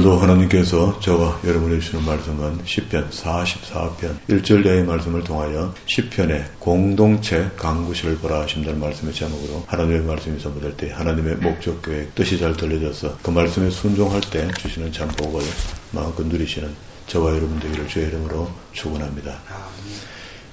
오늘도 하나님께서 저와 여러분에게 주시는 말씀은 시편 44편 1절 이하의 말씀을 통하여 시편의 공동체 강구실을 보라 하신다는 말씀의 제목으로 하나님의 말씀이 선포될 때 하나님의 목적 계획 뜻이 잘 들려져서 그 말씀에 순종할 때 주시는 참 복을 마음껏 누리시는 저와 여러분 되기를 주의 이름으로 축원합니다.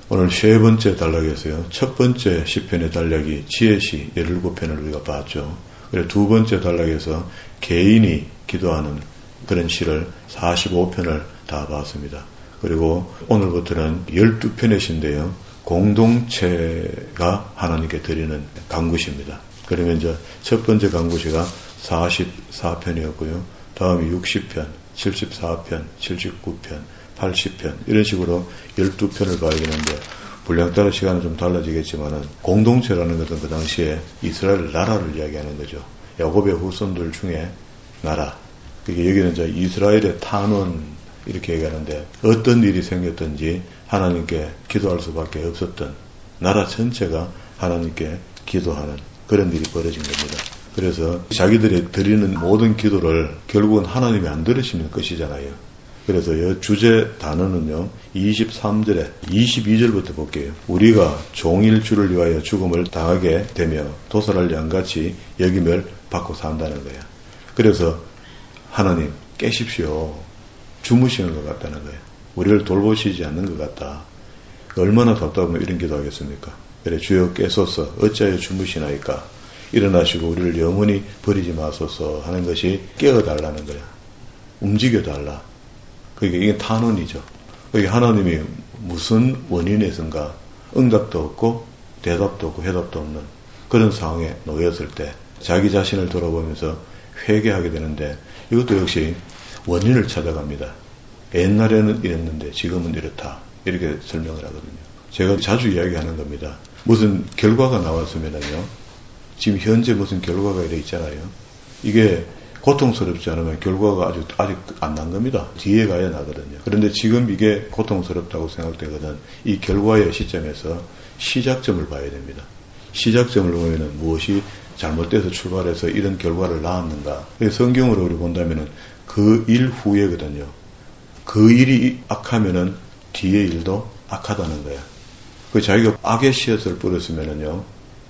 오늘 세 번째 단락에서요. 첫 번째 시편의 단락이 지혜시 17편을 우리가 봤죠. 그리고 두 번째 단락에서 개인이 기도하는 그런 시를 45편을 다 봤습니다. 그리고 오늘부터는 12편의 시인데요. 공동체가 하나님께 드리는 강구시입니다. 그러면 이제 첫 번째 강구시가 44편이었고요. 다음이 60편, 74편, 79편, 80편 이런 식으로 12편을 봐야겠는데 분량 따라 시간은 좀 달라지겠지만은 공동체라는 것은 그 당시에 이스라엘 나라를 이야기하는 거죠. 야곱의 후손들 중에 나라. 그게 여기는 이제 이스라엘의 탄원 이렇게 얘기하는데 어떤 일이 생겼든지 하나님께 기도할 수밖에 없었던 나라 전체가 하나님께 기도하는 그런 일이 벌어진 겁니다. 그래서 자기들이 드리는 모든 기도를 결국은 하나님이 안 들으시면 끝이잖아요. 그래서 이 주제 단어는요. 23절에 22절부터 볼게요. 우리가 종일 주를 위하여 죽음을 당하게 되며 도살할 양같이 여김을 받고 산다는 거야. 그래서 하나님 깨십시오. 주무시는 것 같다는 거예요. 우리를 돌보시지 않는 것 같다. 얼마나 답답하면 이런 기도하겠습니까? 그래 주여 깨소서 어찌하여 주무시나이까. 일어나시고 우리를 영원히 버리지 마소서 하는 것이 깨어달라는 거야. 움직여달라. 그러니까 이게 탄원이죠. 그러니까 하나님이 무슨 원인에선가 응답도 없고 대답도 없고 해답도 없는 그런 상황에 놓였을 때 자기 자신을 돌아보면서 회개하게 되는데 이것도 역시 원인을 찾아갑니다. 옛날에는 이랬는데 지금은 이렇다. 이렇게 설명을 하거든요. 제가 자주 이야기하는 겁니다. 무슨 결과가 나왔으면요. 지금 현재 무슨 결과가 이래 있잖아요. 이게 고통스럽지 않으면 결과가 아직 안 난 겁니다. 뒤에 가야 나거든요. 그런데 지금 이게 고통스럽다고 생각되거든. 이 결과의 시점에서 시작점을 봐야 됩니다. 시작점을 보면은 무엇이 잘못돼서 출발해서 이런 결과를 낳았는가. 성경으로 우리 본다면은 그 일 후에거든요. 그 일이 악하면은 뒤의 일도 악하다는 거야. 그 자기가 악의 씨앗을 뿌렸으면은요.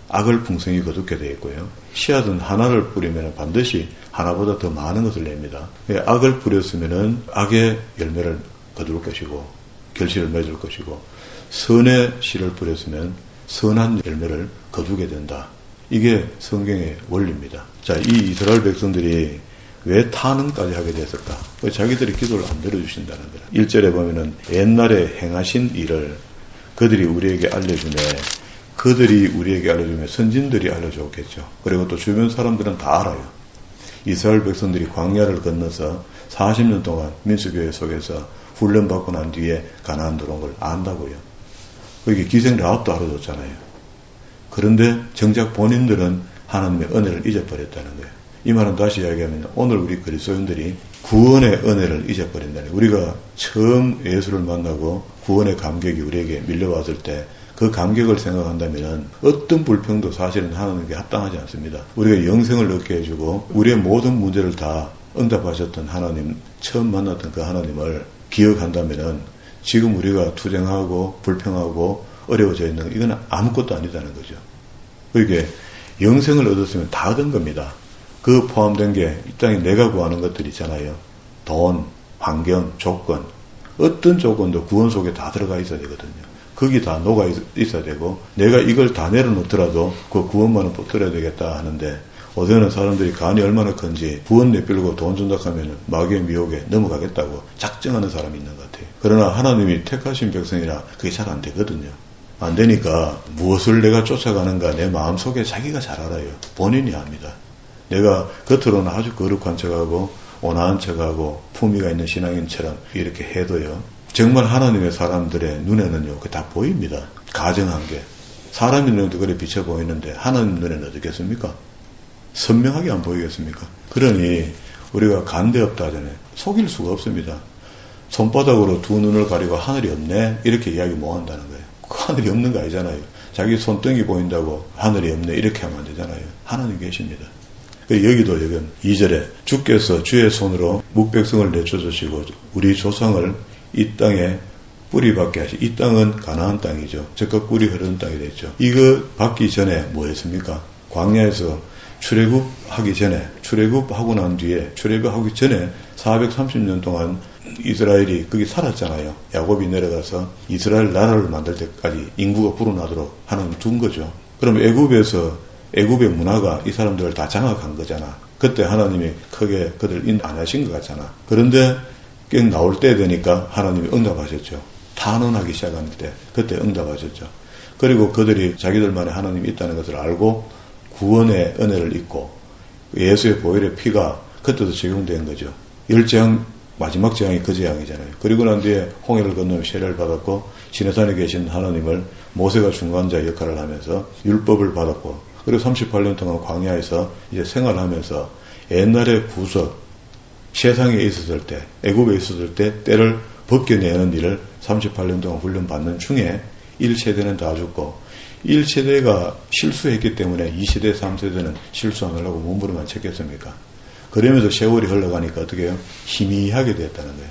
악을 풍성히 거두게 되어 있고요. 씨앗은 하나를 뿌리면 반드시 하나보다 더 많은 것을 냅니다. 악을 뿌렸으면 악의 열매를 거둘 것이고 결실을 맺을 것이고 선의 씨를 뿌렸으면 선한 열매를 거두게 된다. 이게 성경의 원리입니다. 자, 이 이스라엘 백성들이 왜 탄원까지 하게 됐을까? 자기들이 기도를 안 들어주신다는 거라. 1절에 보면은 옛날에 행하신 일을 그들이 우리에게 알려주네. 그들이 우리에게 알려주면 선진들이 알려줬겠죠. 그리고 또 주변 사람들은 다 알아요. 이스라엘 백성들이 광야를 건너서 40년 동안 민수교회 속에서 훈련받고 난 뒤에 가나안 들어온 걸 안다고요. 거기 기생 라합도 알아줬잖아요. 그런데 정작 본인들은 하나님의 은혜를 잊어버렸다는 거예요. 이 말은 다시 이야기하면 오늘 우리 그리스도인들이 구원의 은혜를 잊어버린다는 거예요. 우리가 처음 예수를 만나고 구원의 감격이 우리에게 밀려왔을 때 그 감격을 생각한다면 어떤 불평도 사실은 하나님께 합당하지 않습니다. 우리가 영생을 얻게 해주고 우리의 모든 문제를 다 응답하셨던 하나님, 처음 만났던 그 하나님을 기억한다면 지금 우리가 투쟁하고 불평하고 어려워져 있는 이건 아무것도 아니다는 거죠. 그러니까 영생을 얻었으면 다 얻은 겁니다. 그 포함된 게 이 땅에 내가 구하는 것들 있잖아요. 돈, 환경, 조건. 어떤 조건도 구원 속에 다 들어가 있어야 되거든요. 거기 다 녹아 있어야 되고 내가 이걸 다 내려놓더라도 그 구원만은 붙들어야 되겠다 하는데 어제는 사람들이 간이 얼마나 큰지 구원 내밀고 돈 준다 하면 마귀의 미혹에 넘어가겠다고 작정하는 사람이 있는 것 같아요. 그러나 하나님이 택하신 백성이라 그게 잘 안 되거든요. 안 되니까 무엇을 내가 쫓아가는가 내 마음속에 자기가 잘 알아요. 본인이 압니다. 내가 겉으로는 아주 거룩한 척하고 온화한 척하고 품위가 있는 신앙인처럼 이렇게 해도요. 정말 하나님의 사람들의 눈에는요. 그게 다 보입니다. 가정한 게. 사람의 눈에도 그래 비쳐 보이는데 하나님 눈에는 어떻겠습니까? 선명하게 안 보이겠습니까? 그러니 우리가 간대 없다 하잖아요. 속일 수가 없습니다. 손바닥으로 두 눈을 가리고 하늘이 없네 이렇게 이야기 못 한다는 거예요. 그 하늘이 없는 거 아니잖아요. 자기 손등이 보인다고 하늘이 없네 이렇게 하면 안 되잖아요. 하나님 계십니다. 여기도 여긴 2절에 주께서 주의 손으로 묵백성을 내쫓으시고 우리 조상을 이 땅에 뿌리박게 하시. 이 땅은 가나안 땅이죠. 적각 꿀이 흐르는 땅이 됐죠. 이거 받기 전에 뭐 했습니까? 광야에서 출애굽하기 전에, 출애굽하고 난 뒤에, 출애굽하기 전에 430년 동안 이스라엘이 거기 살았잖아요. 야곱이 내려가서 이스라엘 나라를 만들 때까지 인구가 불어나도록 하나님 둔 거죠. 그럼 애굽의 문화가 이 사람들을 다 장악한 거잖아. 그때 하나님이 크게 그들 인 안 하신 것 같잖아. 그런데 꽤 나올 때 되니까 하나님이 응답하셨죠. 탄원하기 시작할 때 그때 응답하셨죠. 그리고 그들이 자기들만의 하나님이 있다는 것을 알고 구원의 은혜를 입고 예수의 보혈의 피가 그때도 적용된 거죠. 10재앙 마지막 재앙이 그 재앙이잖아요. 그리고 난 뒤에 홍해를 건너며 세례를 받았고 시내산에 계신 하나님을 모세가 중간자 역할을 하면서 율법을 받았고 그리고 38년 동안 광야에서 이제 생활하면서 옛날의 구속 세상에 있었을 때 애굽에 있었을 때 때를 벗겨내는 일을 38년 동안 훈련받는 중에 1세대는 다 죽고 1세대가 실수했기 때문에 2세대, 3세대는 실수 안 하려고 몸부림만 쳤겠습니까? 그러면서 세월이 흘러가니까 어떻게 해요? 희미하게 됐다는 거예요.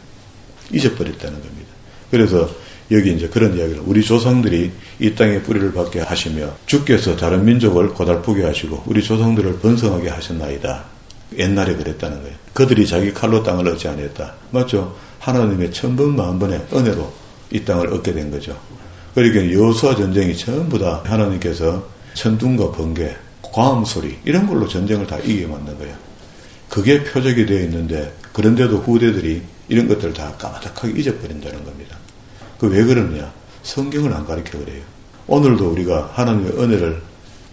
잊어버렸다는 겁니다. 그래서 여기 이제 그런 이야기를 우리 조상들이 이 땅에 뿌리를 박게 하시며 주께서 다른 민족을 고달프게 하시고 우리 조상들을 번성하게 하셨나이다. 옛날에 그랬다는 거예요. 그들이 자기 칼로 땅을 얻지 아니했다. 맞죠? 하나님의 천번 만번의 은혜로 이 땅을 얻게 된 거죠. 그러니까 여호수아 전쟁이 전부 다 하나님께서 천둥과 번개, 광음소리 이런 걸로 전쟁을 다 이기게 만든 거예요. 그게 표적이 되어 있는데 그런데도 후대들이 이런 것들을 다 까마득하게 잊어버린다는 겁니다. 그 왜 그러냐? 성경을 안 가르쳐 그래요. 오늘도 우리가 하나님의 은혜를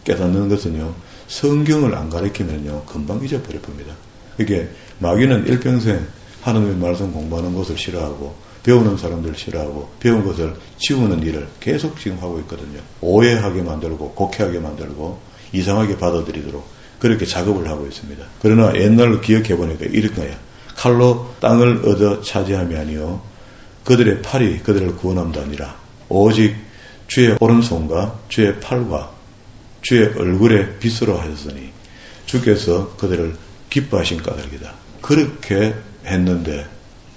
깨닫는 것은요. 성경을 안 가르치면요. 금방 잊어버려 봅니다. 이게 마귀는 일평생 하나님의 말씀 공부하는 것을 싫어하고 배우는 사람들 싫어하고 배운 것을 지우는 일을 계속 지금 하고 있거든요. 오해하게 만들고 곡해하게 만들고 이상하게 받아들이도록 그렇게 작업을 하고 있습니다. 그러나 옛날로 기억해 보니까 이런 거야. 칼로 땅을 얻어 차지함이 아니요 그들의 팔이 그들을 구원함도 아니라 오직 주의 오른손과 주의 팔과 주의 얼굴에 빛으로 하셨으니 주께서 그들을 기뻐하신 까닭이다. 그렇게 했는데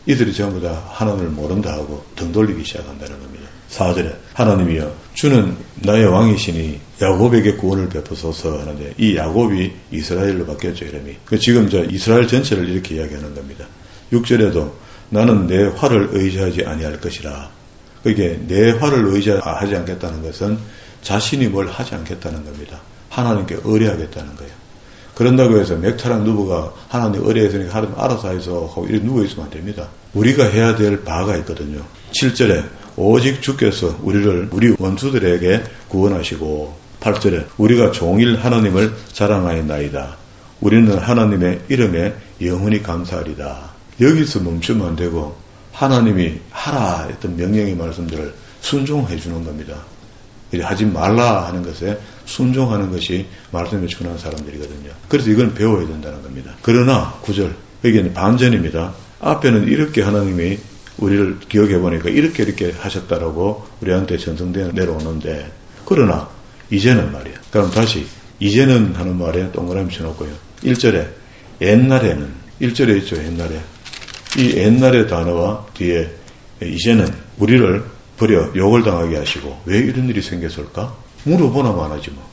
이들이 전부 다 하나님을 모른다 하고 등 돌리기 시작한다는 겁니다. 4절에 하나님이여 주는 나의 왕이시니 야곱에게 구원을 베푸소서 하는데 이 야곱이 이스라엘로 바뀌었죠. 이름이. 지금 이스라엘 전체를 이렇게 이야기하는 겁니다. 6절에도 나는 내 활을 의지하지 아니할 것이라. 그게 내 활을 의지하지 않겠다는 것은 자신이 뭘 하지 않겠다는 겁니다. 하나님께 의뢰하겠다는 거예요. 그런다고 해서 맥타랑 누부가 하나님 의뢰했으니까 하나님 알아서 해서 하고 이렇게 누워있으면 안 됩니다. 우리가 해야 될 바가 있거든요. 7절에 오직 주께서 우리 원수들에게 구원하시고 8절에 우리가 종일 하나님을 자랑하였나이다. 우리는 하나님의 이름에 영원히 감사하리다. 여기서 멈추면 안 되고 하나님이 하라 했던 명령의 말씀들을 순종해 주는 겁니다. 하지 말라 하는 것에 순종하는 것이 말씀에 준한 사람들이거든요. 그래서 이건 배워야 된다는 겁니다. 그러나 9절 여기는 반전입니다. 앞에는 이렇게 하나님이 우리를 기억해 보니까 이렇게 하셨다라고 우리한테 전승되어 내려오는데 그러나 이제는 말이야. 그럼 다시 이제는 하는 말에 동그라미 쳐놓고요. 1절에 옛날에는 1절에 있죠. 옛날에 이 옛날의 단어와 뒤에 이제는 우리를 버려 욕을 당하게 하시고 왜 이런 일이 생겼을까? 물어보나만 하지 뭐.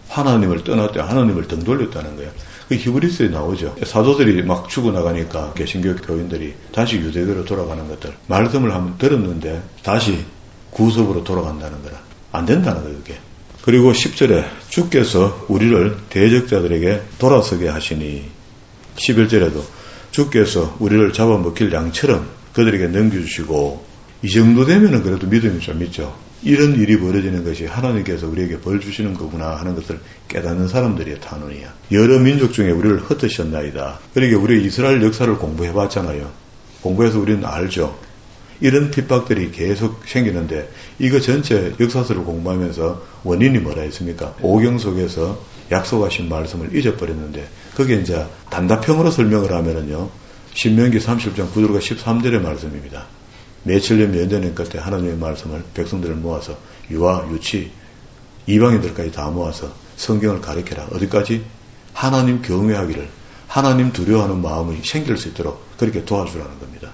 하나님을 떠났다 하나님을 등 돌렸다는 거야. 그 히브리서에 나오죠. 사도들이 막 죽어나가니까 개신교 교인들이 다시 유대교로 돌아가는 것들 말씀을 한번 들었는데 다시 구속으로 돌아간다는 거라. 안 된다는 거예요. 그게. 그리고 10절에 주께서 우리를 대적자들에게 돌아서게 하시니 11절에도 주께서 우리를 잡아먹힐 양처럼 그들에게 넘겨주시고 이 정도 되면은 그래도 믿음이 좀 있죠. 이런 일이 벌어지는 것이 하나님께서 우리에게 벌 주시는 거구나 하는 것을 깨닫는 사람들의 탄원이야. 여러 민족 중에 우리를 흩으셨나이다. 그러니까 우리 이스라엘 역사를 공부해 봤잖아요. 공부해서 우리는 알죠. 이런 핍박들이 계속 생기는데 이거 전체 역사서를 공부하면서 원인이 뭐라 했습니까? 오경 속에서 약속하신 말씀을 잊어버렸는데 그게 이제 단답형으로 설명을 하면은요. 신명기 30장 9절과 13절의 말씀입니다. 몇천년 면전의 끝에 하나님의 말씀을 백성들을 모아서 유아, 유치, 이방인들까지 다 모아서 성경을 가르쳐라. 어디까지? 하나님 경외하기를, 하나님 두려워하는 마음이 생길 수 있도록 그렇게 도와주라는 겁니다.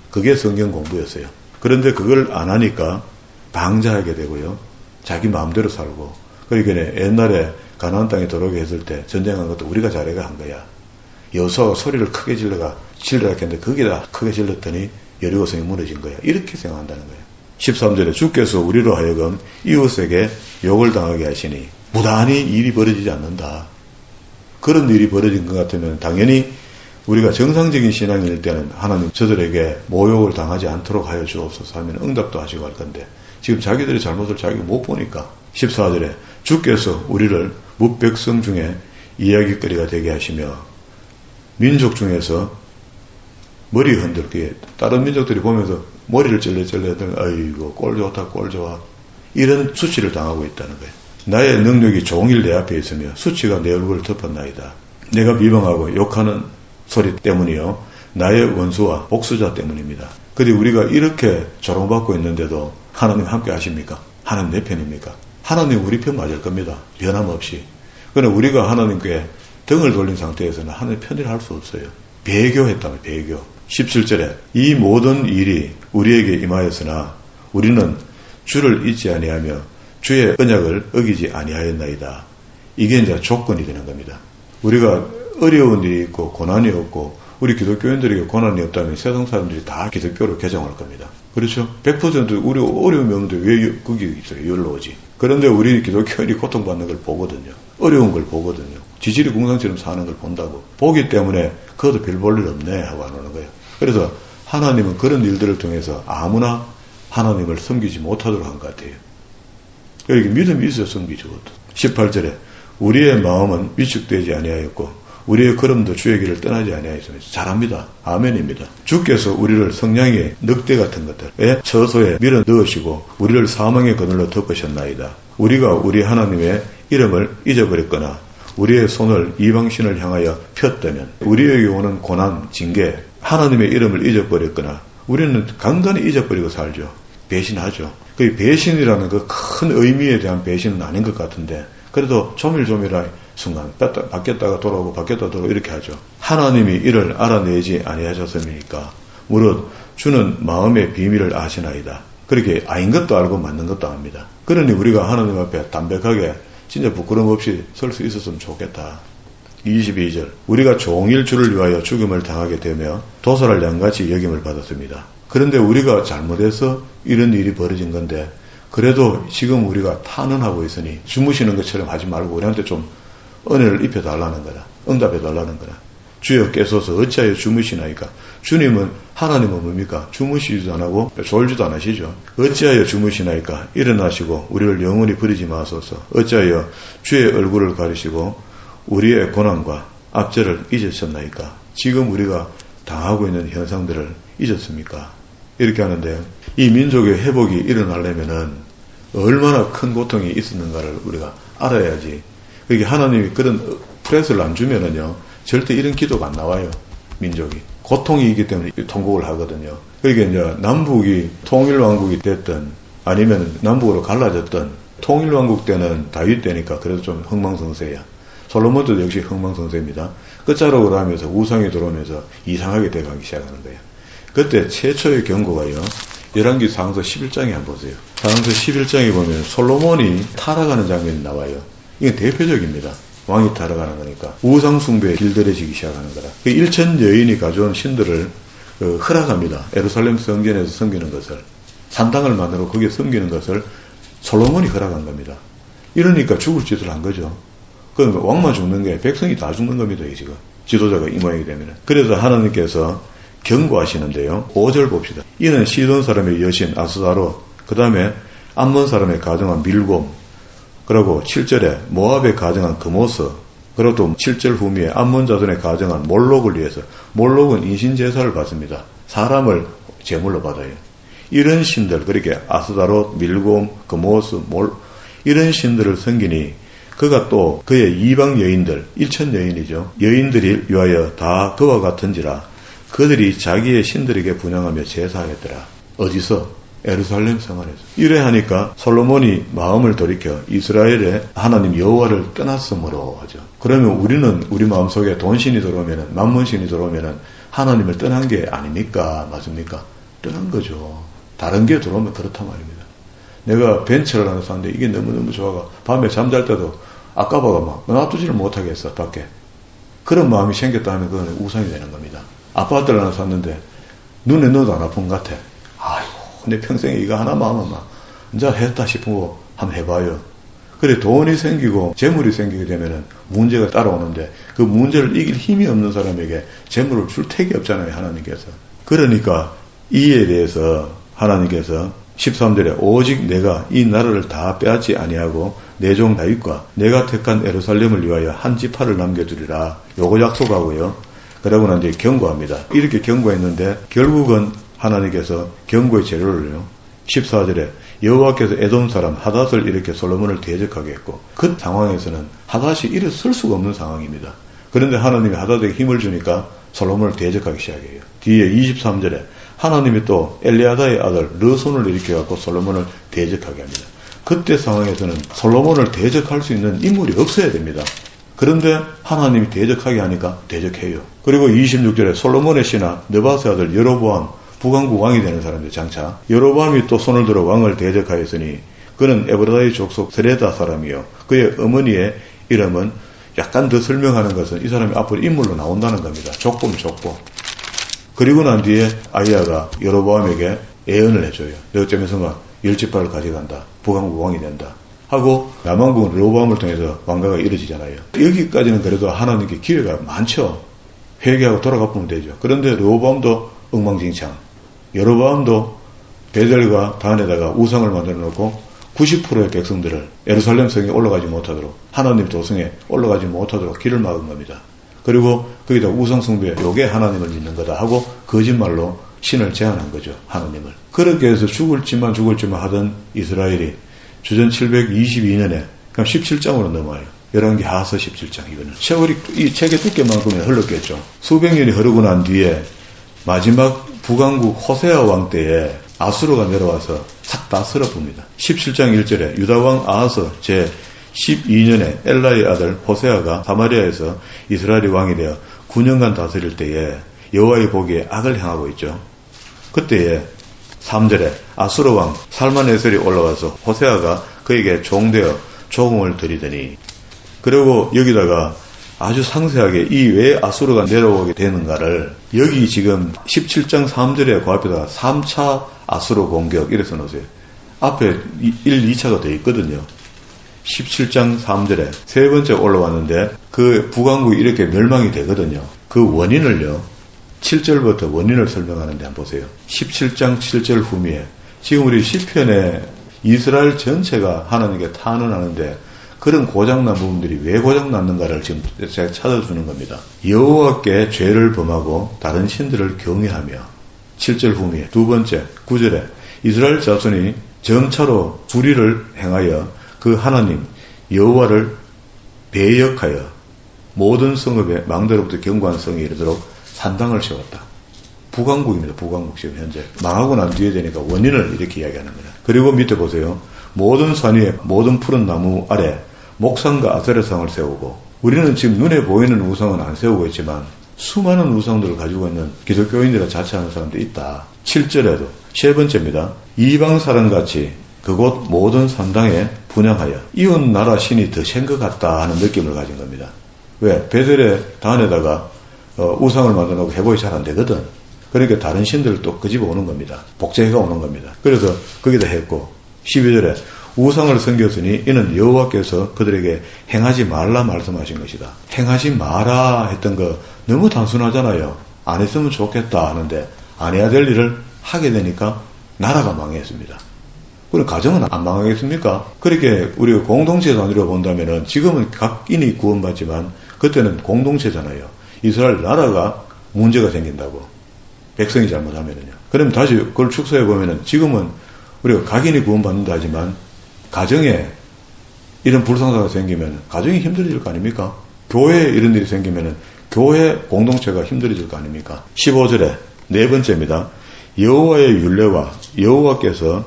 그게 성경 공부였어요. 그런데 그걸 안 하니까 방자하게 되고요. 자기 마음대로 살고. 그러니까 옛날에 가나안 땅에 들어오게 했을 때 전쟁한 것도 우리가 잘해가 한 거야. 여호수아가 소리를 크게 질러가 했는데 거기다 크게 질렀더니 여리고성이 무너진 거야. 이렇게 생각한다는 거예요. 13절에 주께서 우리로 하여금 이웃에게 욕을 당하게 하시니 무단히 일이 벌어지지 않는다. 그런 일이 벌어진 것 같으면 당연히 우리가 정상적인 신앙일 때는 하나님 저들에게 모욕을 당하지 않도록 하여 주옵소서 하면 응답도 하시고 할 건데 지금 자기들의 잘못을 자기가 못 보니까 14절에 주께서 우리를 뭇백성 중에 이야기거리가 되게 하시며 민족 중에서 머리 흔들기에 다른 민족들이 보면서 머리를 찔레찔레 아이고 꼴 좋다 꼴 좋아 이런 수치를 당하고 있다는 거예요. 나의 능력이 종일 내 앞에 있으며 수치가 내 얼굴을 덮었나이다. 내가 비방하고 욕하는 소리 때문이요 나의 원수와 복수자 때문입니다. 근데 우리가 이렇게 조롱받고 있는데도 하나님 함께 하십니까? 하나님 내 편입니까? 하나님 우리 편 맞을 겁니다. 변함없이. 그러나 우리가 하나님께 등을 돌린 상태에서는 하나님 편을 할 수 없어요. 배교했다면 배교. 17절에 이 모든 일이 우리에게 임하였으나 우리는 주를 잊지 아니하며 주의 언약을 어기지 아니하였나이다. 이게 이제 조건이 되는 겁니다. 우리가 어려운 일이 있고 고난이 없고 우리 기독교인들에게 고난이 없다면 세상 사람들이 다 기독교로 개종할 겁니다. 그렇죠? 100% 우리 어려움이 없는데 왜 거기 있어요? 여기로 오지. 그런데 우리 기독교인이 고통받는 걸 보거든요. 어려운 걸 보거든요. 지질이 궁상처럼 사는 걸 본다고. 보기 때문에 그것도 별 볼 일 없네 하고 안 오는 거예요. 그래서 하나님은 그런 일들을 통해서 아무나 하나님을 섬기지 못하도록 한 것 같아요. 여기 믿음이 있어야 섬기죠. 18절에 우리의 마음은 위축되지 아니하였고 우리의 걸음도 주의 길을 떠나지 아니하였습니다. 잘합니다. 아멘입니다. 주께서 우리를 성냥의 늑대 같은 것들의 처소에 밀어 넣으시고 우리를 사망의 그늘로 덮으셨나이다. 우리가 우리 하나님의 이름을 잊어버렸거나 우리의 손을 이방신을 향하여 폈다면 우리에게 오는 고난, 징계, 하나님의 이름을 잊어버렸거나 우리는 간간히 잊어버리고 살죠. 배신하죠. 그 배신이라는 그 큰 의미에 대한 배신은 아닌 것 같은데 그래도 조밀조밀한 순간 바뀌었다가 돌아오고 바뀌었다가 돌아오고 이렇게 하죠. 하나님이 이를 알아내지 아니하셨습니까? 무릇 주는 마음의 비밀을 아시나이다. 그렇게 아닌 것도 알고 맞는 것도 압니다. 그러니 우리가 하나님 앞에 담백하게 진짜 부끄럼 없이 설 수 있었으면 좋겠다. 22절 우리가 종일 주를 위하여 죽음을 당하게 되며 도살할 양같이 여김을 받았습니다. 그런데 우리가 잘못해서 이런 일이 벌어진 건데 그래도 지금 우리가 탄원하고 있으니 주무시는 것처럼 하지 말고 우리한테 좀 은혜를 입혀달라는 거다. 응답해달라는 거다. 주여 깨소서 어찌하여 주무시나이까. 주님은 하나님은 뭡니까? 주무시지도 안 하고 졸지도 안 하시죠. 어찌하여 주무시나이까. 일어나시고 우리를 영원히 버리지 마소서. 어찌하여 주의 얼굴을 가리시고 우리의 고난과 압제를 잊으셨나이까. 지금 우리가 당하고 있는 현상들을 잊었습니까? 이렇게 하는데 이 민족의 회복이 일어나려면은 얼마나 큰 고통이 있었는가를 우리가 알아야지. 그게 하나님이 그런 프레스를 안 주면은요 절대 이런 기도가 안 나와요. 민족이 고통이기 때문에 통곡을 하거든요. 그러니까 이제 남북이 통일왕국이 됐든 아니면 남북으로 갈라졌든 통일왕국 때는 다윗 때니까 그래도 좀 흥망성쇠야. 솔로몬도 역시 흥망성쇠입니다. 끝자락으로 하면서 우상이 들어오면서 이상하게 돼가기 시작하는 거예요. 그때 최초의 경고가요. 열왕기 상서 11장에 한번 보세요. 상서 11장에 보면 솔로몬이 타락하는 장면이 나와요. 이게 대표적입니다. 왕이 타락하는 거니까. 우상 숭배에 길들여지기 시작하는 거라. 1천 여인이 가져온 신들을 허락합니다. 예루살렘 성전에서 섬기는 것을. 산당을 만들고 거기에 섬기는 것을 솔로몬이 허락한 겁니다. 이러니까 죽을 짓을 한 거죠. 그러니까 왕만 죽는 게 백성이 다 죽는 겁니다. 지금. 지도자가 이 모양이 되면. 그래서 하나님께서 경고하시는데요. 5절 봅시다. 이는 시돈 사람의 여신 아스다롯, 그 다음에 암몬 사람의 가정한 밀곰, 그리고 7절에 모압의 가정한 그모스, 그리고 또 7절 후미에 암몬 자손의 가정한 몰록을 위해서, 몰록은 인신제사를 받습니다. 사람을 제물로 받아요. 이런 신들, 그렇게 아스다롯, 밀곰, 그모스, 이런 신들을 섬기니 그가 또 그의 이방 여인들, 1천 여인이죠. 여인들이 위하여 다 그와 같은지라 그들이 자기의 신들에게 분향하며 제사하였더라. 어디서? 예루살렘 성 안에서. 이래 하니까 솔로몬이 마음을 돌이켜 이스라엘의 하나님 여호와를 떠났으므로 하죠. 그러면 우리는 우리 마음속에 돈신이 들어오면은, 만문신이 들어오면은 하나님을 떠난 게 아닙니까? 맞습니까? 떠난 거죠. 다른 게 들어오면 그렇단 말입니다. 내가 벤츠를 하나 샀는데 이게 너무너무 좋아가 밤에 잠잘 때도 아까봐가 막 놔두지를 못하겠어, 밖에. 그런 마음이 생겼다 하면 그건 우상이 되는 겁니다. 아파트를 하나 샀는데 눈에 넣어도 안 아픈 것 같아. 아이고, 내 평생에 이거 하나만 하면 막 이제 했다 싶고 한번 해봐요. 그래, 돈이 생기고 재물이 생기게 되면은 문제가 따라오는데 그 문제를 이길 힘이 없는 사람에게 재물을 줄 택이 없잖아요, 하나님께서. 그러니까 이에 대해서 하나님께서 13절에 오직 내가 이 나라를 다 빼앗지 아니하고 내 종 다윗과 내가 택한 예루살렘을 위하여 한 지파를 남겨두리라. 요거 약속하고요. 그러고 난 이제 경고합니다. 이렇게 경고했는데 결국은 하나님께서 경고의 재료를요. 14절에 여호와께서 에돔 사람 하닷을 이렇게 솔로몬을 대적하게 했고 그 상황에서는 하닷이 일어설 수가 없는 상황입니다. 그런데 하나님이 하닷에게 힘을 주니까 솔로몬을 대적하기 시작해요. 뒤에 23절에 하나님이 또 엘리아다의 아들 르손을 일으켜갖고 솔로몬을 대적하게 합니다. 그때 상황에서는 솔로몬을 대적할 수 있는 인물이 없어야 됩니다. 그런데 하나님이 대적하게 하니까 대적해요. 그리고 26절에 솔로몬의 신하 느바스의 아들 여로보암 북왕국 왕이 되는 사람들 장차 여로보암이 또 손을 들어 왕을 대적하였으니 그는 에브라다의 족속 세레다 사람이요 그의 어머니의 이름은 약간 더 설명하는 것은 이 사람이 앞으로 인물로 나온다는 겁니다. 족보. 그리고 난 뒤에 아이야가 여로보암에게 예언을 해줘요. 너 어쩌면서 10지파를 가져간다. 북왕국 왕이 된다. 하고 남왕국은 르호보암을 통해서 왕가가 이루어지잖아요. 여기까지는 그래도 하나님께 기회가 많죠. 회개하고 돌아가 보면 되죠. 그런데 르호보암도 엉망진창. 여로보암도 베델과 단에다가 우상을 만들어 놓고 90%의 백성들을 예루살렘 성에 올라가지 못하도록 하나님 도성에 올라가지 못하도록 길을 막은 겁니다. 그리고 거기다 우상 숭배 요게 하나님을 믿는 거다 하고 거짓말로 신을 제안한 거죠. 하나님을. 그렇게 해서 죽을지만 하던 이스라엘이 주전 722년에 그럼 17장으로 넘어와요. 11개 하서 17장 이거는. 세월이 이 책의 두께만큼이나 흘렀겠죠. 수백 년이 흐르고 난 뒤에 마지막 북왕국 호세아 왕 때에 아수르가 내려와서 싹 다 쓸어봅니다. 17장 1절에 유다왕 아하스 제 12년에 엘라의 아들 호세아가 사마리아에서 이스라엘의 왕이 되어 9년간 다스릴 때에 여호와의 보기에 악을 행하고 있죠. 그때에 3절에 아수르 왕 살만에셀이 올라와서 호세아가 그에게 종되어 조공을 드리더니 그리고 여기다가 아주 상세하게 이 왜 아수르가 내려오게 되는가를 여기 지금 17장 3절에 그 앞에다가 3차 아수르 공격 이래서 놓으세요. 앞에 1, 2차가 돼 있거든요. 17장 3절에 세 번째 올라왔는데 그 북왕국이 이렇게 멸망이 되거든요. 그 원인을요. 7절부터 원인을 설명하는데 한번 보세요. 17장 7절 후미에 지금 우리 시편에 이스라엘 전체가 하나님께 탄원하는데 그런 고장난 부분들이 왜 고장났는가를 지금 제가 찾아주는 겁니다. 여호와께 죄를 범하고 다른 신들을 경외하며 7절 후미에 두 번째 9절에 이스라엘 자손이 점차로 불의를 행하여 그 하나님 여호와를 배역하여 모든 성읍의 망대로부터 견고한 성에 이르도록 산당을 세웠다. 북왕국입니다. 북왕국 지금 현재. 망하고 난 뒤에 되니까 원인을 이렇게 이야기하는 거예요. 그리고 밑에 보세요. 모든 산 위에 모든 푸른 나무 아래 목상과 아세라상을 세우고 우리는 지금 눈에 보이는 우상은 안 세우고 있지만 수많은 우상들을 가지고 있는 기독교인이라 자처하는 사람도 있다. 7절에도 세 번째입니다. 이방 사람같이 그곳 모든 산당에 분향하여 이웃 나라 신이 더 센 것 같다 하는 느낌을 가진 겁니다. 왜? 베델의 단에다가 우상을 만들어 놓고 회복이 잘 안 되거든. 그러니까 다른 신들을 또 끄집어 오는 겁니다. 복제해가 오는 겁니다. 그래서 거기다 했고 12절에 우상을 섬겼으니 이는 여호와께서 그들에게 행하지 말라 말씀하신 것이다. 행하지 마라 했던 거 너무 단순하잖아요. 안 했으면 좋겠다 하는데 안 해야 될 일을 하게 되니까 나라가 망했습니다. 그럼 가정은 안 망하겠습니까? 그렇게 우리가 공동체 단위로 본다면은 지금은 각인이 구원받지만 그때는 공동체잖아요. 이스라엘 나라가 문제가 생긴다고. 백성이 잘못하면은요. 그럼 다시 그걸 축소해 보면은 지금은 우리가 각인이 구원받는다 하지만 가정에 이런 불상사가 생기면 가정이 힘들어질 거 아닙니까? 교회에 이런 일이 생기면은 교회 공동체가 힘들어질 거 아닙니까? 15절에 네 번째입니다. 여호와의 율례와 여호와께서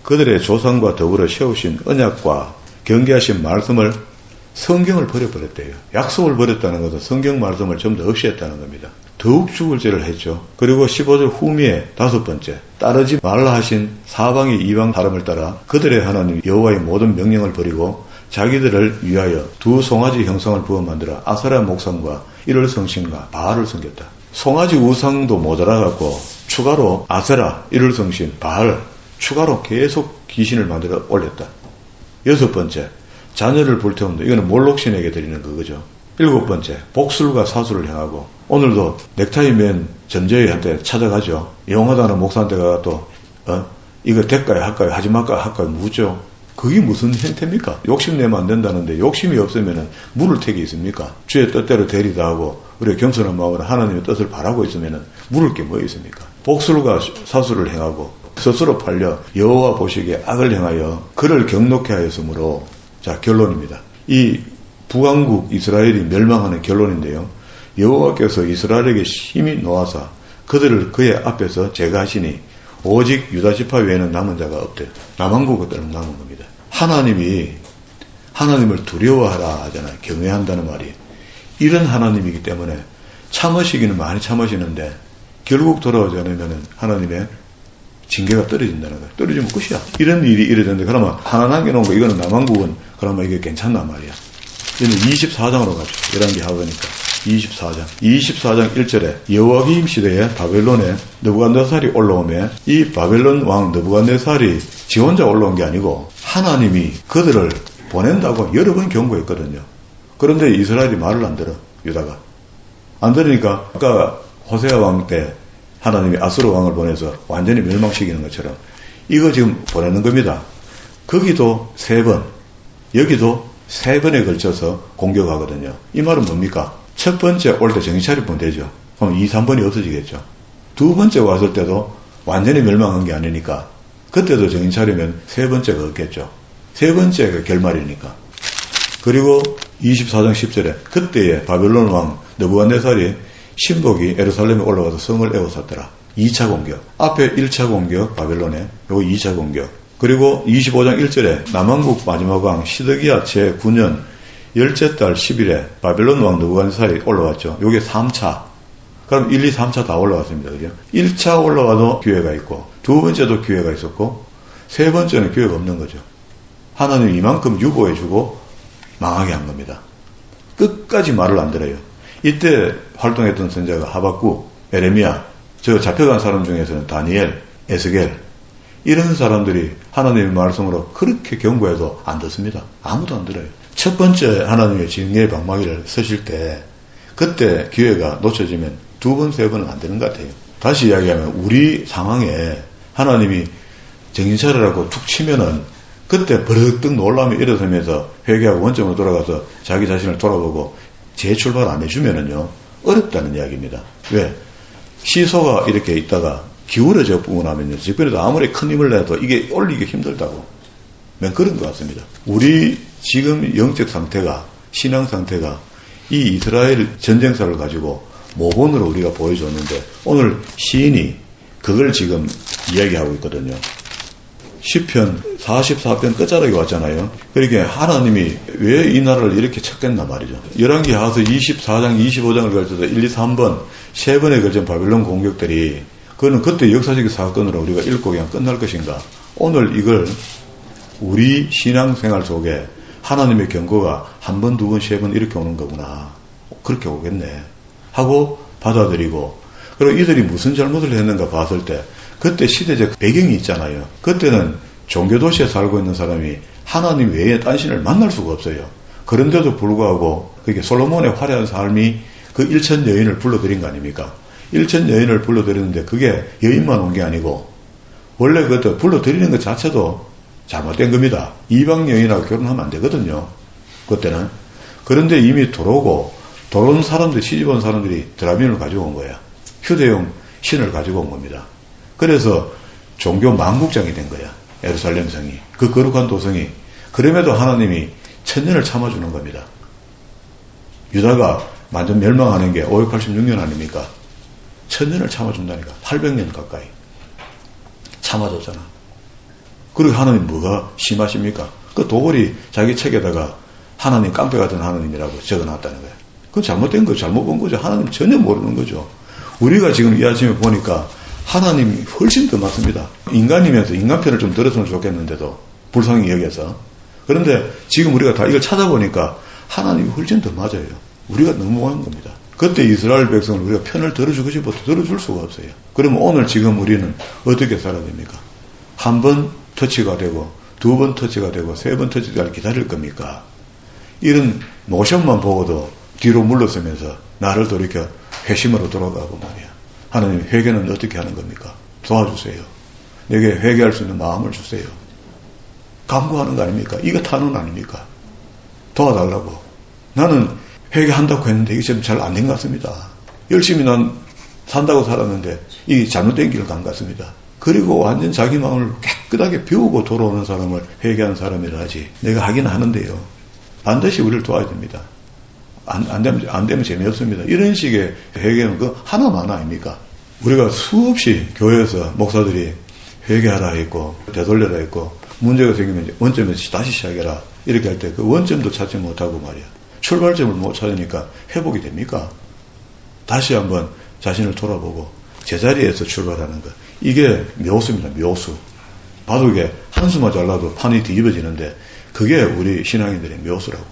그들의 조상과 더불어 세우신 언약과 경계하신 말씀을 성경을 버려버렸대요. 약속을 버렸다는 것은 성경 말씀을 전부 다 없애했다는 겁니다. 더욱 죽을 죄를 했죠. 그리고 15절 후미에 5번째, 따르지 말라 하신 사방의 이방 사람을 따라 그들의 하나님 여호와의 모든 명령을 버리고 자기들을 위하여 두 송아지 형상을 부어 만들어 아세라 목상과 일월 성신과 바알을 섬겼다. 송아지 우상도 모자라갖고 추가로 아세라, 일월 성신, 바알 추가로 계속 귀신을 만들어 올렸다. 6번째, 자녀를 불태운다. 이거는 몰록신에게 드리는 그거죠. 7번째, 복술과 사수를 행하고 오늘도 넥타이 맨 전재희한테 찾아가죠. 용하다는 목사한테 가서 또 이거 될까요 할까요 하지 말까요 할까요 묻죠. 그게 무슨 행태입니까? 욕심내면 안 된다는데 욕심이 없으면 물을 택이 있습니까? 주의 뜻대로 대리다 하고 우리가 겸손한 마음으로 하나님의 뜻을 바라고 있으면 물을 게 뭐 있습니까? 복술과 사수를 행하고 스스로 팔려 여호와 보시기에 악을 행하여 그를 경록케 하였으므로 자 결론입니다. 이 북왕국 이스라엘이 멸망하는 결론인데요. 여호와께서 이스라엘에게 심히 노하사 그들을 그의 앞에서 제거하시니 오직 유다지파 외에는 남은 자가 없대요. 남왕국들은 남은 겁니다. 하나님이 하나님을 두려워하라 하잖아요. 경외한다는 말이. 이런 하나님이기 때문에 참으시기는 많이 참으시는데 결국 돌아오지 않으면 하나님의 징계가 떨어진다는 거예요. 떨어지면 끝이야. 이런 일이 이래졌는데 그러면 하나 남겨놓은 거 이거는 남왕국은 그러면 이게 괜찮단 말이야. 이제는 24장으로 가죠. 11개 하고니까 24장 1절에 여호와김 시대에 바벨론에 느부갓네살이 올라오며 이 바벨론 왕 느부갓네살이 지 혼자 올라온 게 아니고 하나님이 그들을 보낸다고 여러 번 경고했거든요. 그런데 이스라엘이 말을 안 들어. 유다가 안 들으니까 아까 호세아 왕 때 하나님이 아수르 왕을 보내서 완전히 멸망시키는 것처럼 이거 지금 보내는 겁니다. 거기도 3번 여기도 3번에 걸쳐서 공격하거든요. 이 말은 뭡니까? 첫 번째 올 때 정신 차리면 되죠. 그럼 2, 3번이 없어지겠죠. 두 번째 왔을 때도 완전히 멸망한 게 아니니까 그때도 정신 차리면 세 번째가 없겠죠. 세 번째가 결말이니까. 그리고 24장 10절에 그때에 바벨론 왕 느부갓네살이 신복이 예루살렘에 올라가서 성을 에워쌌더라. 2차 공격. 앞에 1차 공격 바벨론에 요거 2차 공격. 그리고 25장 1절에 남왕국 마지막 왕 시드기야 제9년 10째 달 10일에 바벨론 왕 느부갓네살이 올라왔죠. 요게 3차. 그럼 1, 2, 3차 다 올라왔습니다. 그죠? 1차 올라와도 기회가 있고 두 번째도 기회가 있었고 세 번째는 기회가 없는 거죠. 하나님이 이만큼 유보해주고 망하게 한 겁니다. 끝까지 말을 안 들어요. 이때 활동했던 선자가 하박국, 에레미야, 저 잡혀간 사람 중에서는 다니엘, 에스겔 이런 사람들이 하나님의 말씀으로 그렇게 경고해도 안 듣습니다. 아무도 안 들어요. 첫 번째 하나님의 징계의 방망이를 쓰실 때 그때 기회가 놓쳐지면 두 번, 세 번은 안 되는 것 같아요. 다시 이야기하면 우리 상황에 하나님이 정신 차리라고 툭 치면은 그때 버럭 놀라며 일어서면서 회개하고 원점으로 돌아가서 자기 자신을 돌아보고 재출발 안 해주면은요 어렵다는 이야기입니다. 왜? 시소가 이렇게 있다가 기울어져 뿌고 나면요 집에도 아무리 큰 힘을 내도 이게 올리기 힘들다고 그런 것 같습니다. 우리 지금 영적 상태가 신앙 상태가 이 이스라엘 전쟁사를 가지고 모본으로 우리가 보여줬는데 오늘 시인이 그걸 지금 이야기하고 있거든요. 시편 44편 끝자락에 왔잖아요. 그러니까 하나님이 왜 이 나라를 이렇게 찾겠나 말이죠. 11개 하서 24장, 25장을 걸쳐서 1, 2, 3번, 3번에 걸친 바벨론 공격들이 그거는 그때 역사적 사건으로 우리가 읽고 그냥 끝날 것인가. 오늘 이걸 우리 신앙생활 속에 하나님의 경고가 한 번, 두 번, 세 번 이렇게 오는 거구나. 그렇게 오겠네. 하고 받아들이고 그리고 이들이 무슨 잘못을 했는가 봤을 때 그때 시대적 배경이 있잖아요. 그때는 종교도시에 살고 있는 사람이 하나님 외에 딴 신을 만날 수가 없어요. 그런데도 불구하고 그게 솔로몬의 화려한 삶이 그 1천 여인을 불러들인 거 아닙니까? 1천 여인을 불러들이는데 그게 여인만 온 게 아니고 원래 그것도 불러들이는 것 자체도 잘못된 겁니다. 이방 여인하고 결혼하면 안 되거든요. 그때는. 그런데 이미 들어온 사람들, 시집온 사람들이 드라민을 가지고 온 거야. 휴대용 신을 가지고 온 겁니다. 그래서 종교 망국장이 된 거야. 예루살렘 성이. 그 거룩한 도성이. 그럼에도 하나님이 천년을 참아주는 겁니다. 유다가 완전 멸망하는 게 586년 아닙니까? 천년을 참아준다니까. 800년 가까이. 참아줬잖아. 그리고 하나님 뭐가 심하십니까? 그 도벌이 자기 책에다가 하나님 깡패 같은 하나님이라고 적어놨다는 거예요. 그건 잘못된 거죠. 잘못 본 거죠. 하나님 전혀 모르는 거죠. 우리가 지금 이 아침에 보니까 하나님이 훨씬 더 많습니다. 인간이면서 인간 편을 좀 들었으면 좋겠는데도 불쌍히 여겨서. 그런데 지금 우리가 다 이걸 찾아보니까 하나님이 훨씬 더 맞아요. 우리가 너무한 겁니다. 그때 이스라엘 백성을 우리가 편을 들어주고 싶어도 들어줄 수가 없어요. 그러면 오늘 지금 우리는 어떻게 살아야 됩니까? 한 번 터치가 되고 두 번 터치가 되고 세 번 터치가 기다릴 겁니까? 이런 모션만 보고도 뒤로 물러서면서 나를 돌이켜 회심으로 돌아가고 말이야. 하나님 회개는 어떻게 하는 겁니까? 도와주세요. 내게 회개할 수 있는 마음을 주세요. 간구하는 거 아닙니까? 이거 타는 아닙니까? 도와달라고. 나는 회개한다고 했는데 이게 좀 잘 안 된 것 같습니다. 열심히 난 산다고 살았는데 이 잘못된 길을 간 것 같습니다. 그리고 완전 자기 마음을 깨끗하게 비우고 돌아오는 사람을 회개하는 사람이라 하지. 내가 하긴 하는데요. 반드시 우리를 도와야 됩니다. 안 되면 재미없습니다. 이런 식의 회개는 그 하나만 아닙니까? 우리가 수없이 교회에서 목사들이 회개하라 했고 되돌려라 했고 문제가 생기면 원점에서 다시 시작해라 이렇게 할 때 그 원점도 찾지 못하고 말이야. 출발점을 못 찾으니까 회복이 됩니까? 다시 한번 자신을 돌아보고 제자리에서 출발하는 것. 이게 묘수입니다. 묘수. 바둑에 한수만 잘라도 판이 뒤집어지는데 그게 우리 신앙인들의 묘수라고.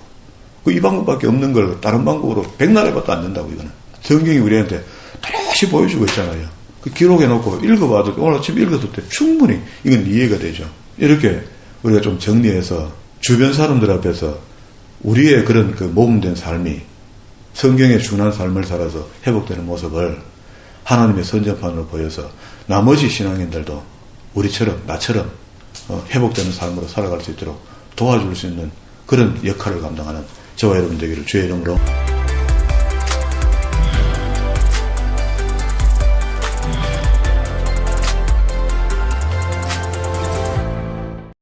이 방법밖에 없는 걸 다른 방법으로 백날 해봐도 안 된다고 이거는. 성경이 우리한테 다시 보여주고 있잖아요. 그 기록해놓고 읽어봐도 오늘 아침 읽었을 때 충분히 이건 이해가 되죠. 이렇게 우리가 좀 정리해서 주변 사람들 앞에서 우리의 그런 그 모범된 삶이 성경에 준한 삶을 살아서 회복되는 모습을 하나님의 선전판으로 보여서 나머지 신앙인들도 우리처럼 나처럼 회복되는 삶으로 살아갈 수 있도록 도와줄 수 있는 그런 역할을 감당하는 저와 여러분 되기를 주의 이름으로